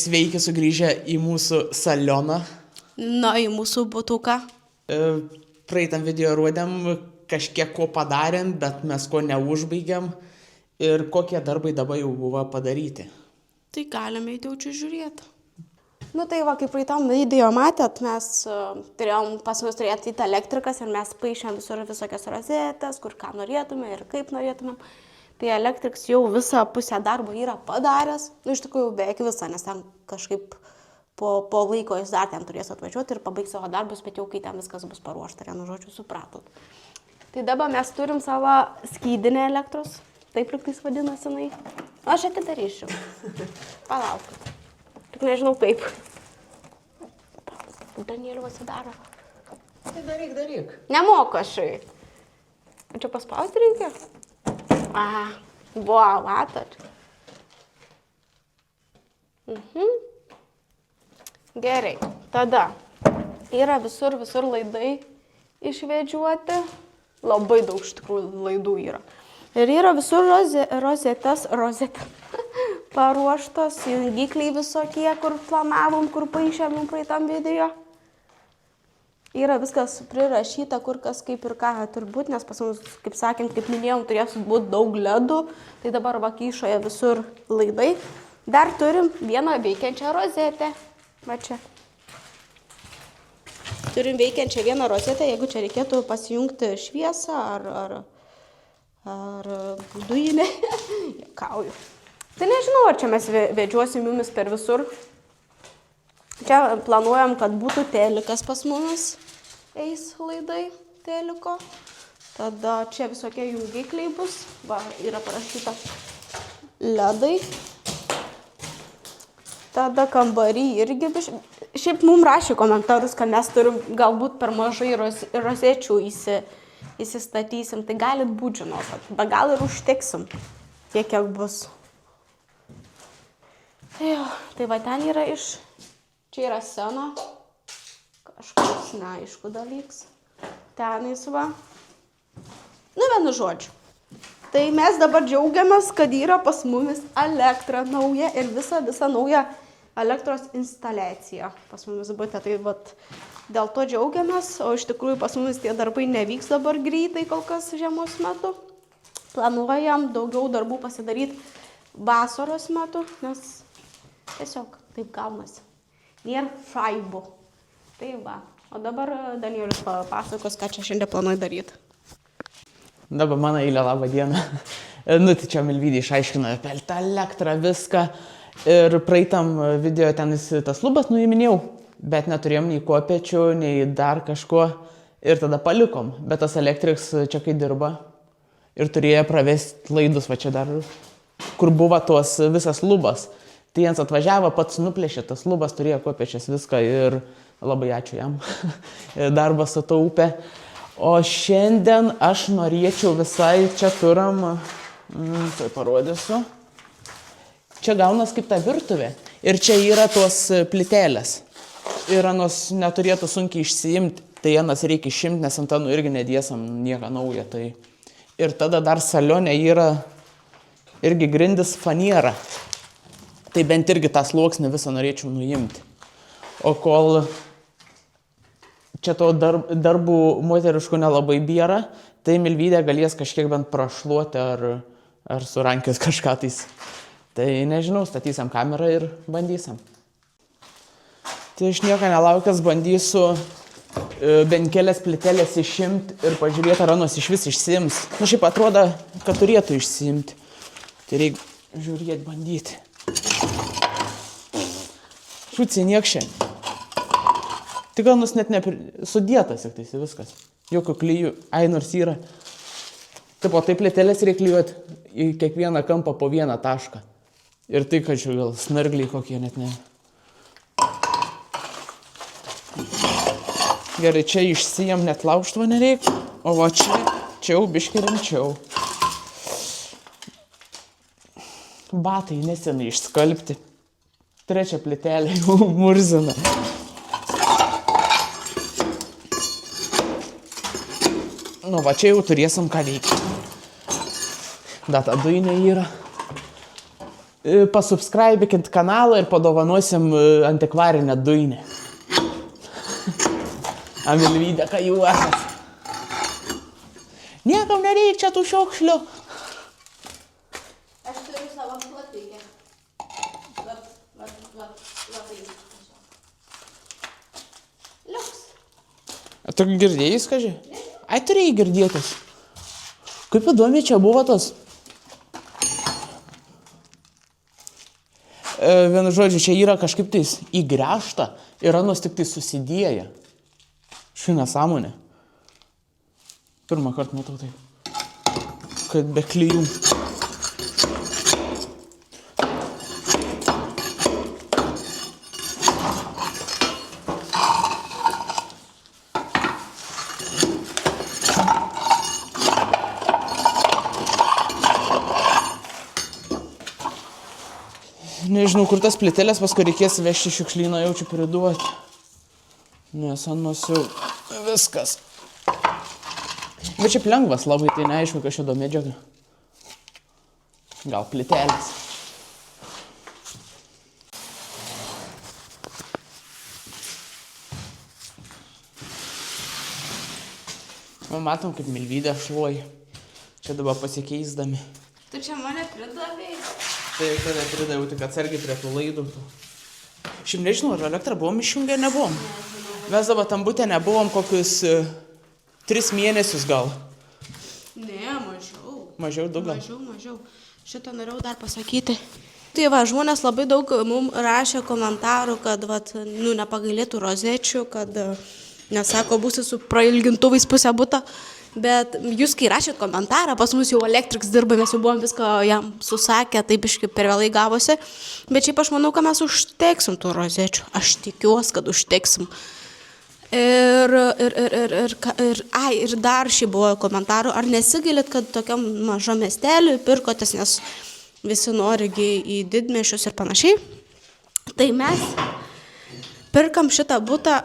Sveiki sugrįžę į mūsų salioną. Na, į mūsų butuką. Praeitam video rodėm, kažkiek ko padarėm, bet mes ko neužbaigėm. Ir kokie darbai dabar jau buvo padaryti. Tai galime įti jau žiūrėti. Nu tai va, kaip praeitam video matėt, mes turėjom pas mus turėti elektrikas ir mes paišėm visur visokias rozetės, kur ką norėtume ir kaip norėtumėm. Tai elektriks jau visą pusę darbo yra padaręs, nu iš tikrųjų beveik visą, nes ten kažkaip po laiko jis dar ten turės atvažiuoti ir pabaigti savo darbus, bet jau kai ten viskas bus paruošta, vienu žodžiu, supratot. Tai dabar mes turim savo skydinę elektros, taip lygtais vadinasi jinai. Aš atidarysiu. Palaukit. Tik nežinau kaip. Danieliu atsidaro. Tai daryk. Nemoku aš. Čia paspausti reikia? Buvo, matot. Gerai, tada yra visur laidai išvedžiuoti. Labai daug iš tikrųjų laidų yra. Ir yra visur rozetės paruoštos, jungikliai visokie, kur planavom, kur paaišėm praeitam video. Yra viskas prirašyta, kur kas kaip ir ką turbūt, nes pas mus, kaip sakėm, kaip minėjom, turės būti daug ledų. Tai dabar va kyšoje visur laidai. Dar turim vieną veikiančią rozetę. Va čia. Turim veikiančią vieną rozetę, jeigu čia reikėtų pasijungti šviesą ar dujinę. Juokauju. Tai nežinau, ar čia mes vedžiosim jumis per visur. Čia planuojam, kad būtų telikas pas mumis. Eis laidai teliko. Tada čia visokie jungikliai bus. Va, yra parašyta ledai. Tada kambarį irgi. Šiaip mums rašė komentarus, kad mes turim galbūt per mažai rozečių įsistatysim. Tai galit būt žinokit. Bet gal ir užteksim, kiek bus. Tai va ten yra čia yra scena. Kažkoks neaišku dalyks. Tenais va. Nu, vienu žodžiu. Tai mes dabar džiaugiamės, kad yra pas mumis elektra nauja ir visa nauja elektros instaliacija pas mumis būtų. Tai vat, dėl to džiaugiamės, o iš tikrųjų pas mumis tie darbai nevyks dabar greitai kol kas žiemos metu. Planuojam daugiau darbų pasidaryti vasaros metu, nes tiesiog taip gaunasi. Nėra šaibų. Tai va. O dabar Danielius papasakos, ką čia šiandien planuoju daryti. Dabar mano eilė, labą dieną. Nu, tai čia Milvydė išaiškino apie tą elektrą, viską. Ir praeitam video ten tas lubas nuiminėjau, bet neturėjom nei kopėčių, nei dar kažko. Ir tada palikom. Bet tas elektriks čia kai dirba ir turėjo pravesti laidus, va čia dar, kur buvo tos visas lubas. Tai jiems atvažiavo, pats nuplėšė tas lubas, turėjo kopėčias viską ir labai ačiū jam. Darbą sutaupė. O šiandien aš norėčiau visai, čia turim, tai parodysiu. Čia gaunas kaip ta virtuvė. Ir čia yra tos plytelės. Ir anos neturėtų sunkiai išsiimti, tai anas reikia išimti, nes ant anų irgi nedėsam nieko naujo. Tai. Ir tada dar salionė yra irgi grindis faniera. Tai bent irgi tą sluoksnį visą norėčiau nuimti. O kol čia to darbų moteriškų nelabai bėra, tai Milvydė galės kažkiek bent prašluoti ar surankės kažką tais. Tai nežinau, statysim kamerą ir bandysim. Tai aš nieko nelaukęs bandysiu bent kelias plytelės išimti ir pažiūrėti, ar anos iš vis išsiims. Nu šiaip atrodo, kad turėtų išsiimti. Tai reikia žiūrėti, bandyti. Šūci niekšė. Tai gal nus net sudėtas ir tai viskas. Jokių klyjų, nors yra. Taip, o taip plytelės reikia klijuoti į kiekvieną kampą po vieną tašką. Ir tai, kad čia gal snargliai kokie net ne. Gerai, čia išsijam net laužtvo nereikia. O va čia jau biškį rimčiau. Batai nesenai išskalbti. Trečia plytelė jau murzina. Nu va, čia jau turėsim ką veikti. Data dujinė yra. pasubscribikit kanalą ir padovanosim antikvarinę dujinę. Amilvydė, ką juokas. Niekam nereikia čia tų šiokšlių. Aš turiu savo platikę. Labai. Liuks. Tu girdėjai, skaži? Ai, turėjai girdėtis. Kaip įdomi čia buvo tas. Vienu žodžiu, čia yra kažkaip tais įgręžta ir anos tik tai susidėję. Ši nesąmonė. Pirmą kartą matau tai. Kad be klijų. Nežinau, kur tas plytelės, paskui reikės vežti šiukšlyną, jaučiu priduoti. Nes anos jau viskas. Bet šiaip lengvas labai, tai neaišku, kas šio medžiaga. Gal plytelės. Matom, kaip Milvydę šluoja. Čia dabar pasikeisdami. Tu čia mane pridavai? Tai tada pridaviau tik atsargiai prie tų laidų. Šiaip nežinau, ar elektrą buvom išjungę, nebuvom. Mes dabar tam bute nebuvom kokius 3 mėnesius gal. Ne, mažiau. Mažiau, 2 gal. Mažiau. Šitą norėjau dar pasakyti. Tai va, žmonės labai daug mums rašė komentarų, kad nepagailėtų rozečių, kad nesako, būsi su prailgintuvais pusę butą. Bet jūs, kai rašėt komentarą, pas mus jau Electrics dirba, mes jau buvom viską jam susakę, taip iškai per vėlai gavosi. Bet šiaip aš manau, kad mes užteksim tų rozečių. Aš tikiuosi, kad užteksim. Ir dar šiaip buvo komentarų, ar nesigailit, kad tokiam mažam miesteliui pirkotės, nes visi norigi į didmiesčius ir panašiai. Tai mes pirkam šitą butą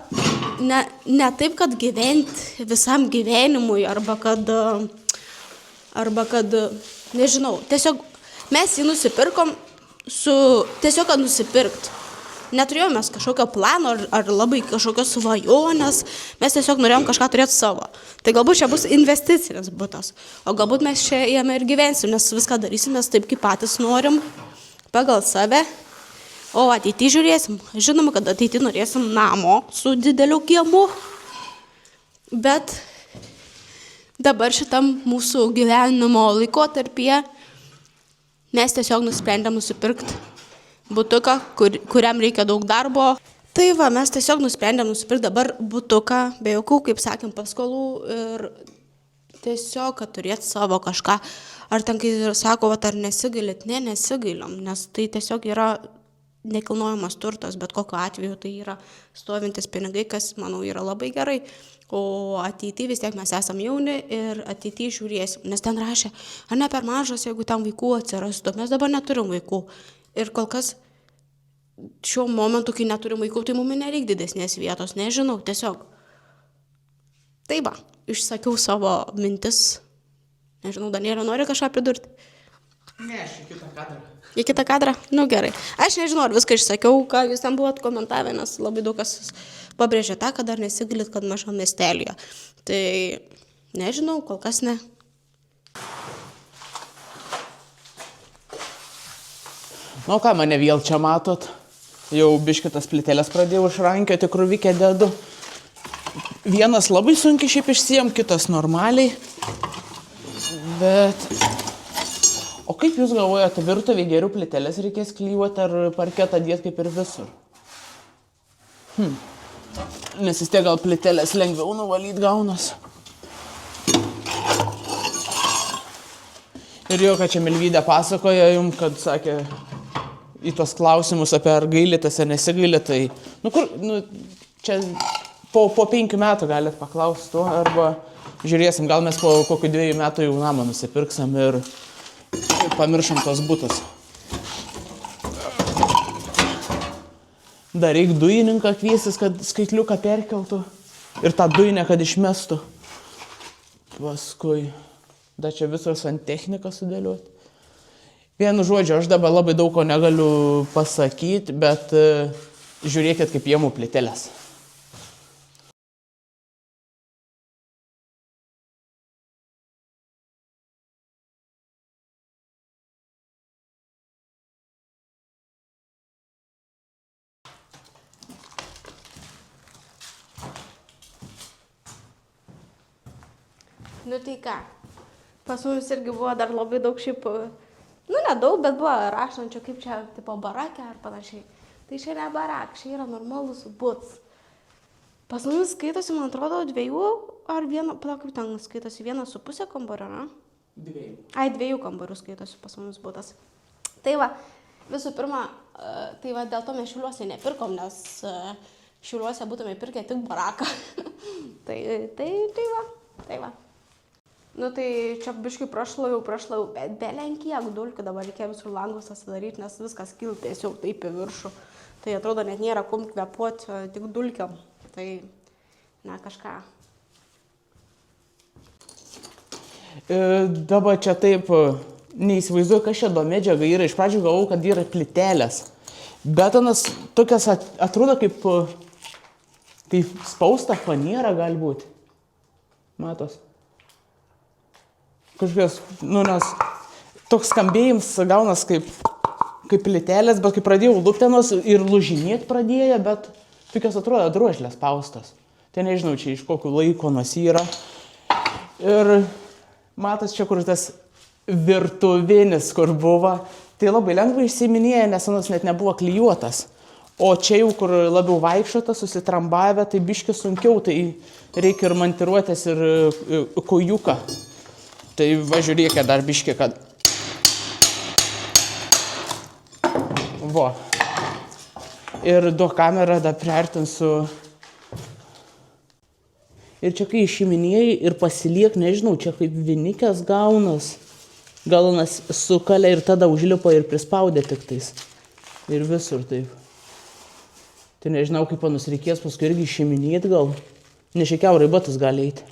ne taip, kad gyventi visam gyvenimui, arba kad, nežinau, tiesiog mes jį nusipirkom tiesiog, kad nusipirkt. Neturėjome mes kažkokio plano ar labai kažkokios svajonės, mes tiesiog norėjom kažką turėti savo. Tai galbūt čia bus investicinis butas, o galbūt mes čia jame ir gyvensim, nes viską darysim, mes taip kaip patys norim, pagal save. O ateityje žiūrėsim. Žinoma, kad ateityje norėsim namo su dideliu kiemu. Bet dabar šitam mūsų gyvenimo laikotarpyje mes tiesiog nusprendėm nusipirkti butuką, kuriam reikia daug darbo. Tai va, mes tiesiog nusprendėm nusipirkti dabar butuką, be jokių, kaip sakėm, paskolų ir tiesiog, kad turėti savo kažką. Ar ten, kai sako, ar nesigailit? Ne, nesigailim, nes tai tiesiog yra nekilnojamas turtas, bet kokiu atveju tai yra stovintis pinigai, kas, manau, yra labai gerai. O ateityje vis tiek mes esam jauni ir ateityje žiūrėsim. Nes ten rašė, ar ne per mažas, jeigu tam vaikų atsirastų. Mes dabar neturim vaikų. Ir kol kas šiuo momentu, kai neturim vaikų, tai mums nereikia didesnės vietos. Nežinau, tiesiog. Tai va, išsakiau savo mintis. Nežinau, Danielė nori kažką pridurti? Ne, aš į kitą kadrą. Į kitą kadrą? Nu gerai. Aš nežinau, ar viską išsakiau, ką jūs ten buvot komentavę, nes labai daug kas pabrėžė tą, kad dar nesigailit, kad mažam miestelyje. Tai nežinau, kol kas ne. Nu ką, mane vėl čia matot. Jau biškitas plytelės pradėjau išrankioti, krūvikę dedu. Vienas labai sunkiai šiaip išsijam, kitas normaliai. Bet... O kaip jūs galvojate, virtuvėje geriau plytelės reikės klyjuoti ar parketą dėti kaip ir visur? Nes vis tiek gal plytelės lengviau nuvalyti gaunas. Ir jau, kad čia Milvydė pasakoja jums, kad sakė į tos klausimus apie ar gailitės ar nesigailit, tai čia po 5 metų galit paklausti to, arba žiūrėsim, gal mes po kokių 2 metų jau namą nusipirksim ir pamiršom tos butus. Dar reik dujininką kviesis, kad skaitliuką perkeltų ir tą dujinę, kad išmestų. Paskui dar čia visos ant techniką sudėlioti. Vienu žodžiu, aš dabar labai daug ko negaliu pasakyti, bet žiūrėkit, kaip jėmų plytelės. Nu tai ką, pas mumis irgi buvo dar labai daug šiaip, nu nedaug, bet buvo rašančio, kaip čia, tipo barakė ar panašiai. Tai čia ne barak, čia yra normalus butas. Pas mumis skaitosi, man atrodo, 2 ar 1, palauk, kaip ten skaitosi, 1,5 kambario, ne? 2. Ai, 2 kambarių skaitosi pas mumis butas. Tai va, visų pirma, tai va dėl to mes Šiauliuose nepirkom, nes Šiauliuose būtume pirkę tik baraką. tai va. Nu tai čia biškai prašlau, bet belenkiek dulkių dabar reikia visur langus atsidaryti, nes viskas kil tiesiog taip į viršų. Tai atrodo net nėra kum kvepuoti, tik dulkiam. Tai, ne, kažką. Dabar čia taip, neįsivaizduoju, kas čia do medžiaga yra. Iš pradžių galvojau, kad yra plytelės. Betonas tokias atrodo kaip spausta faniera gali būti. Matos. Kažkokios, nu, nes toks skambėjimas gaunas kaip plytelės, bet kai pradėjau luptenos ir lūžinėti pradėjo, bet tokios atrodo drožlės paustas. Tai nežinau, čia iš kokių laiko nos yra. Ir matas čia, kur tas virtuvinis, kur buvo, tai labai lengvai išsiminėja, nes anas net nebuvo klijuotas. O čia jau, kur labiau vaikščiota, susitrambavę, tai biški sunkiau, tai reikia ir montiruotės, ir kojuką. Tai važiuokė dar biškį, kad... Vo. Ir duok kamerą dar priartinsiu. Ir čia kai išiminėjai ir pasiliek, nežinau, čia kaip vinikės gaunas. Galanas sukalė ir tada užlipo ir prispaudė tik tais. Ir visur taip. Tai nežinau, kaip panus reikės paskui irgi išiminėti gal. Nešikiaurai batus gali eiti.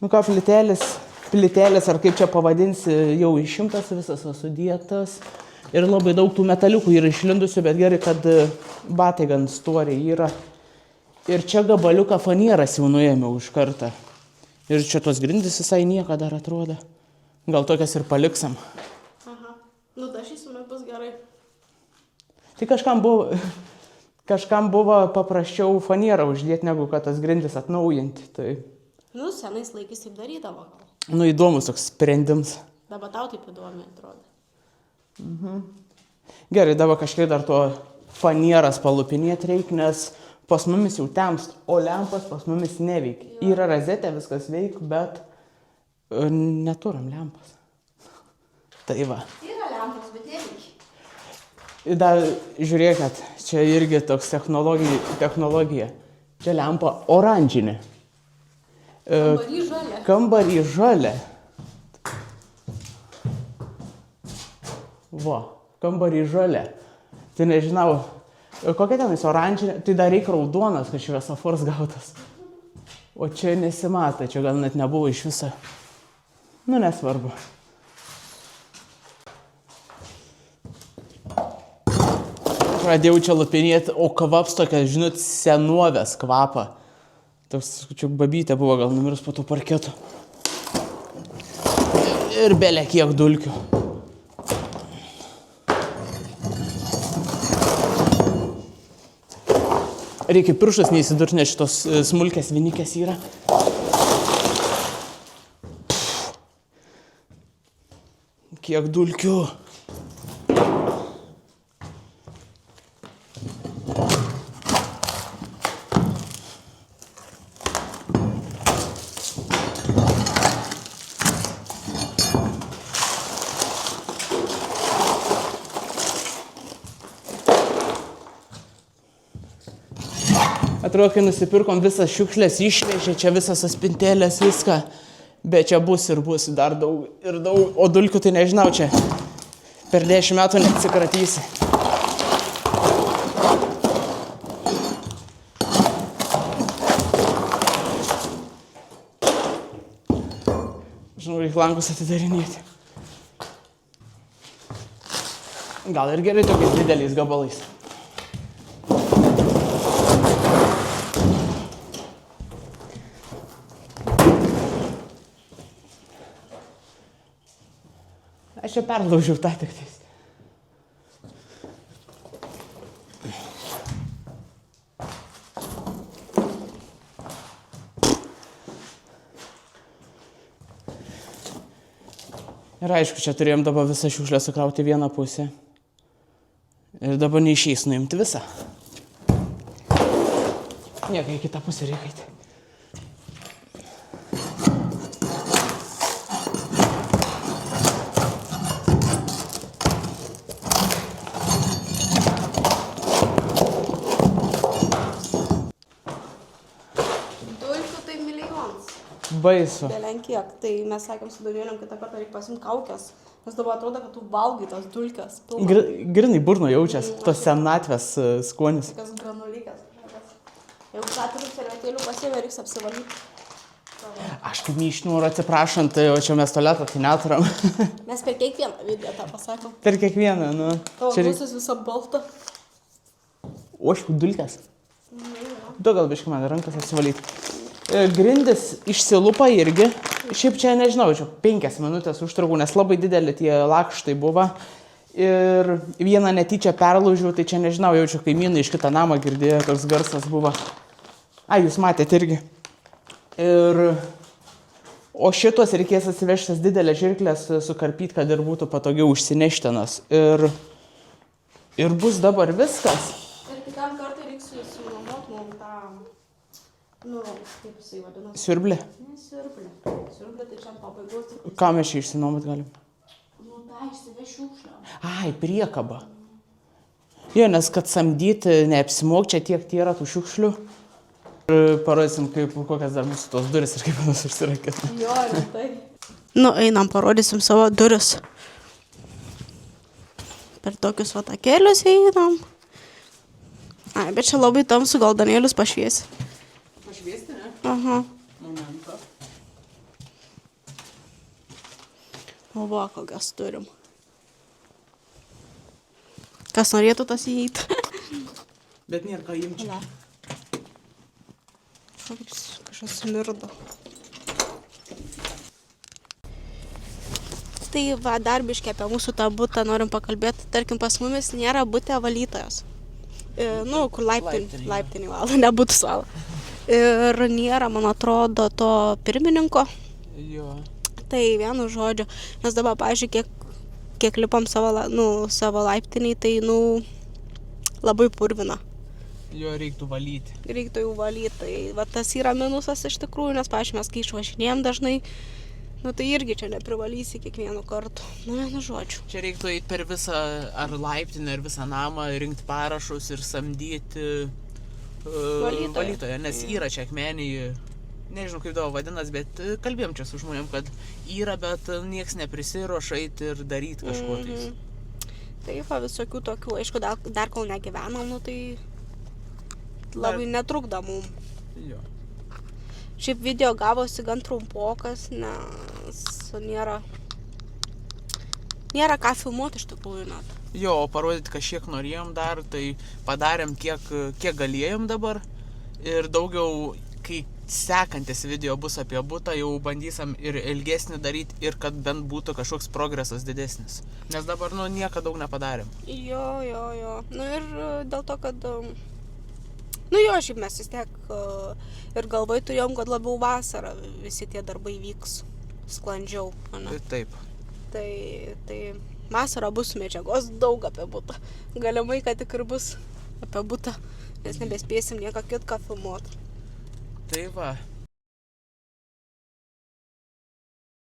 Nu ką, plytelės, ar kaip čia pavadinsi, jau išimtas visas sudėtas. Ir labai daug tų metaliukų yra išlindusių, bet gerai, kad batai gan storiai yra. Ir čia gabaliuką fanieras jau nuėmiau iš kartą. Ir čia tos grindys visai nieko dar atrodo. Gal tokias ir paliksam. Aha, nu dažysime bus gerai. Tai kažkam buvo paprasčiau fanierą uždėti, negu kad tas grindis atnaujinti. Tai... Nu, senais laikais taip darydavo gal. Nu, įdomus toks sprendimas. Dabar tau taip įdomi atrodo. Gerai, dabar kažkiek dar to fanieras palupinėti reikia, nes pas mumis jau temst, o lempas pas mumis neveikia. Yra razetė, viskas veikia, bet neturim lempas. Tai va. Yra lempas, bet neveikia. Ir dar žiūrėkit, čia irgi toks technologija. Čia lempa oranžinė. Kambarį žalia. Kambarį žalia. Va, kambarį žalia. Tai nežinau, kokia tenais oranžinė, tai dar reikia raudonas, kad šviesofors gautas. O čia nesimata, čia gal net nebuvo iš viso. Nu, nesvarbu. Pradėjau čia lupinėti, o kvaps tokia, žinot, senovės kvapą. Toks, čia babytė buvo gal numirus po to parketo. Ir belė kiek dulkių. Reikia pirštas neįsidurt, nes šitos smulkės vinikės yra. Kiek dulkių. Atrodo, kai nusipirkom visas šiukšlės, išvežė čia visas spintelės, viską. Bet čia bus ir bus dar daug ir daug. O dulkių tai nežinau, čia per 10 metų neatsikratysi. Žinau, reikia langus atidarinėti. Gal ir gerai tokiais dideliais gabalais. Aš čia perlaužiau tą tik tais. Ir aišku, čia turėjom dabar visą šiukšlę sukrauti vieną pusę. Ir dabar neišeis nuimti visą. Nieko, į kitą pusę reikia eiti. Dulkių tai milijonas. Baisu. Belenkiek. Tai mes sakėm su Danielium, kitą kartą reikia pasimti kaukės. Nes dabar atrodo, kad tu valgai tas dulkės. Grinai burno jaučias, tos senatvės skonis. Tokias granulykas. Jeigu 4 servetėlių pasiėmė, reiks apsivalyti. Aš kaip neišnoriu atsiprašant, o čia mes tualetą tai neturam. Mes per kiekvieną video tą pasakom. Per kiekvieną, nu. Tavo Čia busis visą baltą. O aš dulkės. Du gal biškai man rankas atsivalyti. Grindis išsilupa irgi. Šiaip čia nežinau, čia 5 minutės užtrukau, nes labai didelį tie lakštai buvo. Ir vieną netyčia perlaužiau, tai čia nežinau, jaučiu kaimynai iš kitą namą girdėjo, toks garsas buvo. Ai, jūs matėte irgi. O šitos reikės atsivežti tas didelės žirklės sukarpyti, kad ir būtų patogiau užsineštinas. Ir bus dabar viskas. Ir kitam kartui reiks susinuomot mum tą, nu, kaip jisai vadinasi. Siurblį. Ne siurblį. Siurblį tai čia ant pabaigos. Ką mes čia išsinuomot galim? Nu, tą išsiveš šiukšlę. Ai, priekaba. Jo, nes kad samdyti neapsimok, čia tiek yra tų šiukšlių. Ir parodysim, kokias dar mūsų tos duris ir kaip panas užsirakina. Jo, tai. Nu, einam, parodysim savo duris. Per tokius vatakėlius einam. Ai, bet čia labai tamsu, gal Danielius pašviesi. Pašviesti, ne? Aha. Momentą. O va, kokias turim. Kas norėtų tas įeiti? Bet nėra ką imti. Kažkas smirda. Tai va, dar biškį apie mūsų tą butą norim pakalbėti. Tarkim, pas mumis nėra bute valytojos. Nu, kur laiptinį valo, nebūtų savo. Ir nėra, man atrodo, to pirmininko. Jo. Tai vienu žodžiu. Nes dabar, pavyzdžiui, kiek lipam savo laiptinį, tai, labai purvina. Jo, reiktų valyti. Reiktų jau valyti. Tai va, tas yra minusas iš tikrųjų, nes, pavyzdžiui, mes kai išvažinėjom dažnai, tai irgi čia neprivalysi kiekvienu kartu. Vienu žodžiu. Čia reiktų eiti per visą ar laiptinę, ar visą namą, rinkti parašus ir samdyti valytoją. Nes yra čia akmenį, nežinau kaip tavo vadinas, bet kalbėjom čia su žmonėm, kad yra, bet nieks neprisiruoša eiti ir daryti kažko tais. Taip, visokių tokių, aišku, dar kol negyvenam, tai labai netrukda mum. Jo. Šiaip video gavosi gan trumpokas, nes nėra ką filmuoti iš tikrųjų net. Jo, parodyti kažkiek norėjom dar, tai padarėm kiek galėjom dabar. Ir daugiau, kai sekantis video bus apie butą, jau bandysim ir ilgesnį daryti, ir kad bent būtų kažkoks progresas didesnis. Nes dabar, nieko daug nepadarėm. Jo. Ir dėl to, kad šiaip mes vis tiek ir galvoj turėjom, kad labiau vasarą visi tie darbai vyks sklandžiau. Taip. Tai vasarą bus medžiagos daug apie butą. Galimai, kad tik ir bus apie butą, nes nebespėsim nieko kitką filmuoti. Tai va.